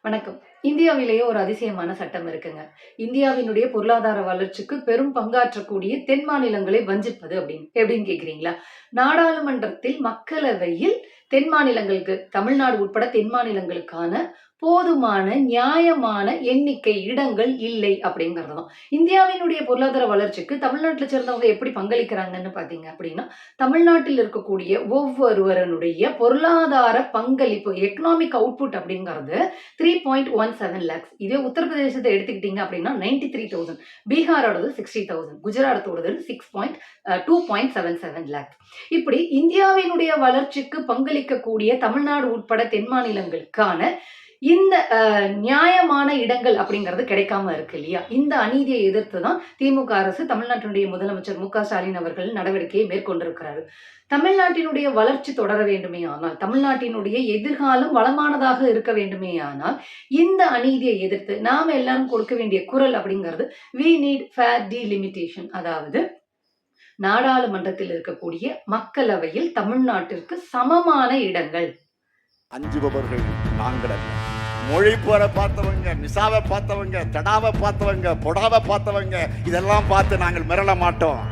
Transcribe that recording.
வணக்கம். இந்தியாவிலேயே ஒரு அதிசயமான சட்டம் இருக்குங்க. இந்தியாவினுடைய பொருளாதார வளர்ச்சிக்கு பெரும் பங்காற்றக்கூடிய தென் மாநிலங்களை வஞ்சிப்பது எப்படின்னு கேட்கிறீங்களா? நாடாளுமன்றத்தில் மக்களவையில் தென் மாநிலங்களுக்கு தமிழ்நாடு உட்பட தென் மாநிலங்களுக்கான போதுமான நியாயமான எண்ணிக்கை இடங்கள் இல்லை அப்படிங்கிறது தான். இந்தியாவினுடைய பொருளாதார வளர்ச்சிக்கு தமிழ்நாட்டில சேர்ந்தவங்க எப்படி பங்களிக்கிறாங்கன்னு பார்த்தீங்க அப்படின்னா, தமிழ்நாட்டில் இருக்கக்கூடிய ஒவ்வொருவருடைய பொருளாதார பங்களிப்பு எக்கனாமிக் அவுட்புட் அப்படிங்கிறது 3.17 lakhs. இதே உத்தரப்பிரதேசத்தை எடுத்துக்கிட்டீங்க அப்படின்னா 93,000, பீகாரோடது 60,000, குஜராத்தோடது 2.77 lakhs. இப்படி இந்தியாவினுடைய வளர்ச்சிக்கு பங்களிக்கக்கூடிய தமிழ்நாடு உட்பட தென் மாநிலங்களுக்கான இந்த நியாயமான இடங்கள் அப்படிங்கிறது கிடைக்காம இருக்கு இல்லையா? இந்த அநீதியை எதிர்த்து தான் திமுக அரசு தமிழ்நாட்டினுடைய முதலமைச்சர் மு.க.ஸ்டாலின் அவர்கள் நடவடிக்கையை மேற்கொண்டிருக்கிறாரு. தமிழ்நாட்டினுடைய வளர்ச்சி தொடர வேண்டுமே ஆனால், தமிழ்நாட்டினுடைய எதிர்காலம் வளமானதாக இருக்க வேண்டுமே ஆனால், இந்த அநீதியை எதிர்த்து நாம எல்லாரும் கொடுக்க வேண்டிய குரல் அப்படிங்கிறது we need fair delimitation. அதாவது நாடாளுமன்றத்தில் இருக்கக்கூடிய மக்களவையில் தமிழ்நாட்டிற்கு சமமான இடங்கள். அஞ்சுபவர்கள் நாங்கள் அல்ல. மொழி போற பார்த்தவங்க, நிசாவை பார்த்தவங்க, தடாவை பார்த்தவங்க, பொடாவை பார்த்தவங்க, இதெல்லாம் பார்த்து நாங்கள் மிரள மாட்டோம்.